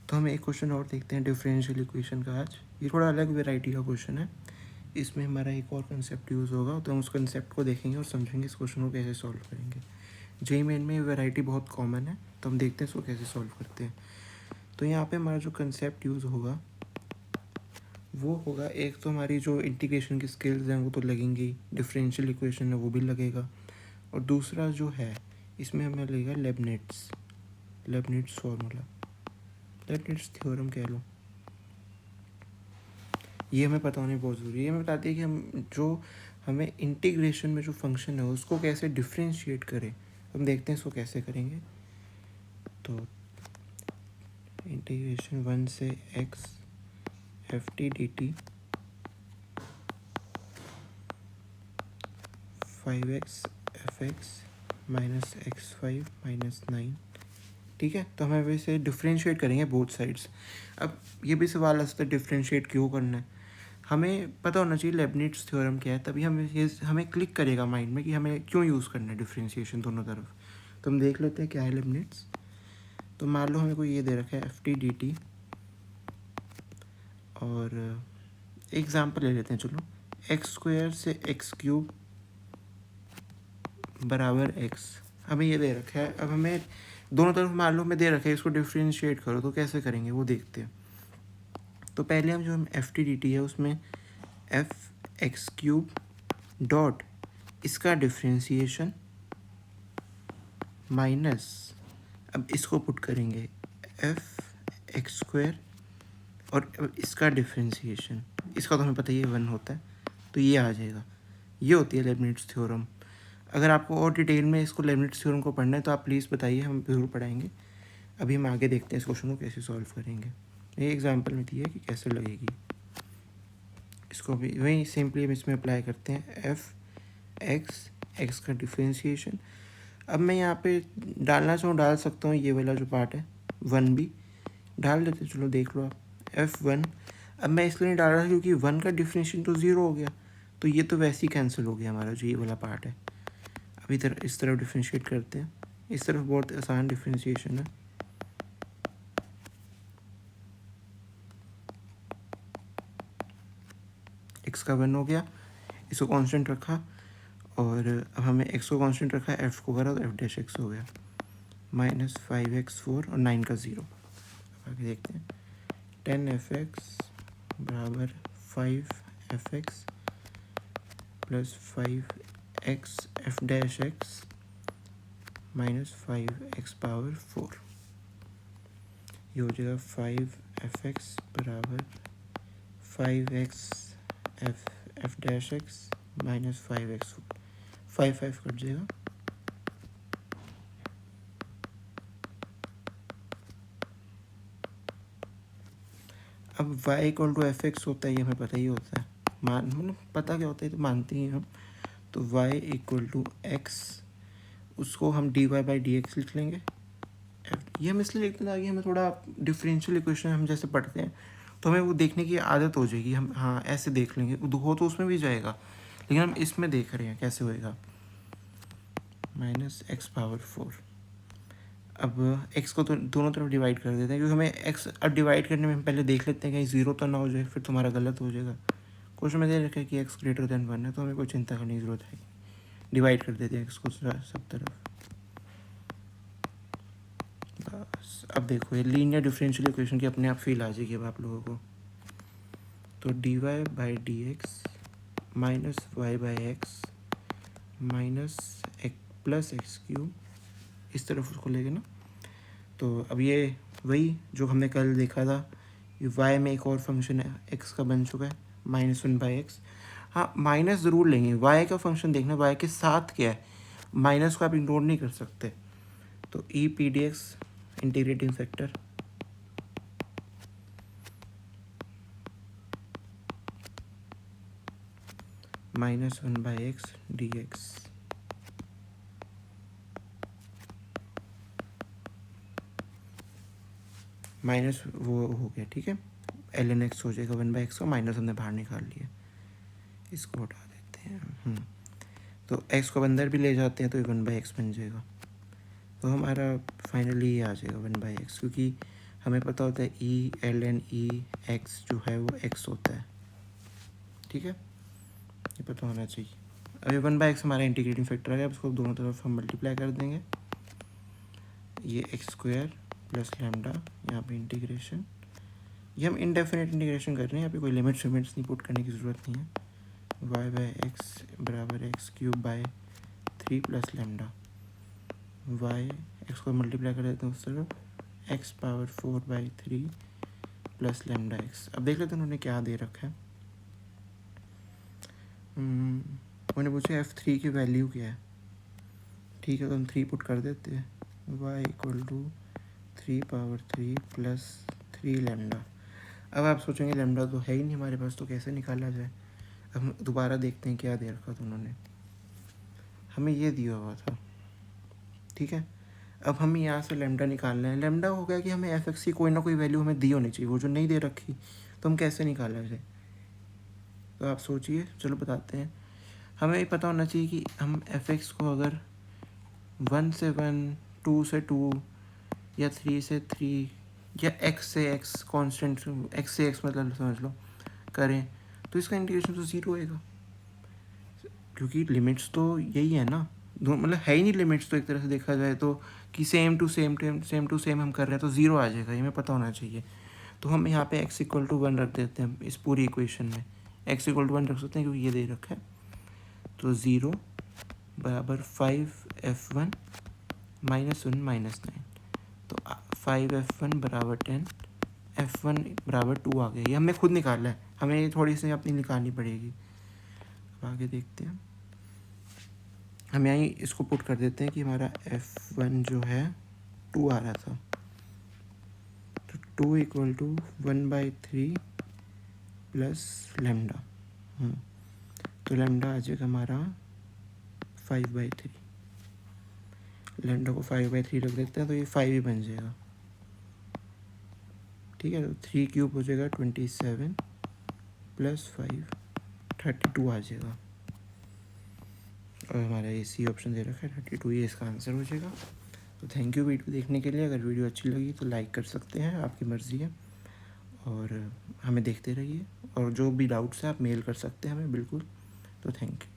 तो हम एक क्वेश्चन और देखते हैं डिफरेंशियल इक्वेशन का आज। ये थोड़ा अलग वैरायटी का क्वेश्चन है, इसमें हमारा एक और कंसेप्ट यूज़ होगा, तो हम उस कंसेप्ट को देखेंगे और समझेंगे इस क्वेश्चन को कैसे सॉल्व करेंगे। जेईई मेन में ये वैरायटी बहुत कॉमन है, तो हम देखते हैं इसको कैसे सॉल्व करते हैं। तो यहाँ पे हमारा जो कंसेप्ट यूज़ होगा वो होगा, एक तो हमारी जो इंटीग्रेशन की स्किल्स हैं वो तो लगेंगी, डिफरेंशियल इक्वेशन है वो भी लगेगा, और दूसरा जो है इसमें हमें लगेगा लेबनिट्स फार्मूला, लेबनिट्स थ्योरम कह लो। ये हमें पता होनी बहुत ज़रूरी है। ये हमें बताती है कि हमें इंटीग्रेशन में जो फंक्शन है उसको कैसे डिफ्रेंशिएट करें। हम देखते हैं इसको कैसे करेंगे। तो इंटीग्रेशन 1 से x F T D T 5x F x minus x 5 minus 9, ठीक है। तो हमें वैसे डिफ्रेंशिएट करेंगे बोथ साइड्स। अब ये भी सवाल आता है डिफ्रेंशिएट क्यों करना है, हमें पता होना चाहिए लेबनिट्स थ्योरम क्या है, तभी हमें क्लिक करेगा माइंड में कि हमें क्यों यूज़ करना है डिफ्रेंशिएशन दोनों तरफ। तो हम देख लेते हैं क्या है लेबनिट्स। तो मान लो हमें कोई ये दे रखा है एफ टी डी टी, और एग्जाम्पल ले लेते हैं चलो, एक्स स्क्वायर से एक्स क्यूब बराबर एक्स, हमें ये दे रखा है। अब हमें दोनों तरफ मान लो हमें दे रखा है, इसको डिफ्रेंशिएट करो, तो कैसे करेंगे वो देखते हैं। तो पहले हम एफ टी डी टी है उसमें एफ एक्स क्यूब डॉट इसका डिफ्रेंशिएशन माइनस, अब इसको पुट करेंगे एफ एक्स स्क्वायर, और अब इसका डिफ्रेंशिएशन, इसका तो हमें पता ही है 1 होता है, तो ये आ जाएगा। ये होती है लेबनिट्स थ्योरम। अगर आपको और डिटेल में इसको लेबनिट्स थ्योरम को पढ़ना है तो आप प्लीज़ बताइए, हम ज़रूर पढ़ाएंगे। अभी हम आगे देखते हैं इस क्वेश्चन को कैसे सॉल्व करेंगे। ये एग्जांपल में दी है कि कैसे लगेगी, इसको भी वही सिंपली हम इसमें अप्लाई करते हैं। एफ एक्स का डिफ्रेंशिएशन, अब मैं यहाँ पे डालना चाहूँ डाल सकता हूँ, ये वाला जो पार्ट है 1 भी डाल देते, चलो देख लो आप F1। अब मैं इसलिए नहीं डाल रहा क्योंकि 1 का डिफिनेशन तो 0 हो गया, तो ये तो वैसे ही कैंसिल हो गया हमारा जो ये वाला पार्ट है। अब इधर इस तरफ डिफ्रेंशिएट करते हैं, इस तरफ बहुत आसान डिफ्रेंशिएशन है। x का 1 हो गया, इसको कांस्टेंट रखा, और अब हमें x को कांस्टेंट रखा, f को करा तो f डैश x हो गया माइनस 5x4 और 9 का 0। आगे देखते हैं 10f(x) बराबर 5f(x) plus 5x f dash x minus 5x power 4। ये हो जाएगा 5f(x) बराबर 5x f dash x minus 5x4, 5 cut जाएगा। अब y equal to f x होता है, ये हमें पता ही होता है, मतलब पता क्या होता है तो मानते ही हम। तो y इक्वल टू एक्स, उसको हम dy बाई डी एक्स लिख लेंगे। ये हम इसलिए लिखते हैं ताकि हमें थोड़ा डिफरेंशियल इक्वेशन हम जैसे पढ़ते हैं तो हमें वो देखने की आदत हो जाएगी, हम हाँ ऐसे देख लेंगे, हो तो उसमें भी जाएगा, लेकिन हम इसमें देख रहे हैं कैसे होएगा। माइनस एक्स पावर 4, अब x को तो दोनों तरफ डिवाइड कर देते हैं, क्योंकि हमें x अब डिवाइड करने में हम पहले देख लेते हैं कहीं 0 तो ना हो जाए, फिर तुम्हारा गलत हो जाएगा। क्वेश्चन में दे रखा है कि x ग्रेटर देन 1 है, तो हमें कोई चिंता करने की ज़रूरत है, डिवाइड कर देते हैं x को सब तरफ। बस अब देखो ये लीनियर डिफरेंशियल इक्वेशन की अपने आप फील आ जाएगी अब आप लोगों को। तो dy by d x minus y by x minus plus x cube, इस तरफ उसको लेके ना। तो अब ये वही जो हमने कल देखा था, ये y में एक और फंक्शन है x का बन चुका है माइनस 1 बाई एक्स। हाँ माइनस ज़रूर लेंगे, y का फंक्शन देखना y के साथ क्या है, माइनस को आप इग्नोर नहीं कर सकते। तो E P D x integrating factor minus 1 by x D x, minus वो हो गया, ठीक है, एल एन एक्स हो जाएगा 1 बाई एक्स का, माइनस हमने बाहर निकाल लिया, इसको हटा देते हैं। तो एक्स को अंदर भी ले जाते हैं तो ये 1 बाई एक्स बन जाएगा। तो हमारा फाइनली ये आ जाएगा 1 बाई एक्स, क्योंकि हमें पता होता है e l n e x जो है वो एक्स होता है, ठीक है, ये पता होना चाहिए। अभी 1/x हमारा इंटीग्रेटिंग फैक्टर आ गया, अब इसको दोनों तरफ हम मल्टीप्लाई कर देंगे, ये एक्स स्क्वायर प्लस लैम्डा, यहाँ पे इंटीग्रेशन, ये हम इनडेफिनेट इंटीग्रेशन कर रहे हैं, यहाँ पे कोई लिमिट्स नहीं पुट करने की ज़रूरत नहीं है। वाई बाई एक्स बराबर x cube by 3 plus lambda, y x को मल्टीप्लाई कर देते हैं उस तरफ, x power 4/3 plus lambda x. अब देख लेते हैं उन्होंने क्या दे रखा है। उन्होंने पूछा F3 की वैल्यू क्या है, ठीक है, तो हम 3 पुट कर देते हैं, y equal to 3/3 plus 3 lambda. अब आप सोचेंगे लैम्डा तो है ही नहीं हमारे पास, तो कैसे निकाला जाए। अब हम दोबारा देखते हैं क्या दे रखा था उन्होंने, हमें ये दिया हुआ था, ठीक है। अब हमें यहाँ से लैम्डा निकालना है, लैम्डा हो गया कि हमें एफ की कोई ना कोई वैल्यू हमें दी होनी चाहिए, वो जो नहीं दे रखी तो हम कैसे निकाला जाए। तो आप सोचिए, चलो बताते हैं। हमें पता होना चाहिए कि हम एफ को अगर 1 से 1, 2 से 2 या 3 से 3 या x से x कांस्टेंट, x से x मतलब समझ लो करें, तो इसका इंटीग्रेशन तो 0 होएगा, क्योंकि लिमिट्स तो यही है ना, दो मतलब है ही नहीं लिमिट्स, तो एक तरह से देखा जाए तो कि सेम टू सेम हम कर रहे हैं तो 0 आ जाएगा, ये हमें पता होना चाहिए। तो हम यहाँ पे x इक्वल टू 1 रख देते हैं इस पूरी इक्वेशन में, x इक्वल टू 1 रख सकते हैं क्योंकि ये दे रखा है। तो 0 बराबर 5f1 -1 -9, तो 5f1 बराबर 10, f1 बराबर 2 आ गया। ये हमें खुद निकालना है, हमें थोड़ी सी अपनी निकालनी पड़ेगी। अब आगे देखते हैं, हम यहाँ इसको पुट कर देते हैं कि हमारा f1 जो है 2 आ रहा था, तो 2 इक्वल टू 1/3 प्लस लैम्डा, तो लैम्डा आ जाएगा हमारा 5/3, लैम्डा को 5/3 रख देते हैं तो ये 5 ही बन जाएगा, ठीक है। तो 3 क्यूब हो जाएगा 27 प्लस 5 32 आ जाएगा, और हमारा ये सी ऑप्शन दे रखा है 32, ये इसका आंसर हो जाएगा। तो थैंक यू वीडियो देखने के लिए। अगर वीडियो अच्छी लगी तो लाइक कर सकते हैं, आपकी मर्ज़ी है, और हमें देखते रहिए, और जो भी डाउट्स हैं आप मेल कर सकते हैं हमें, बिल्कुल। तो थैंक यू।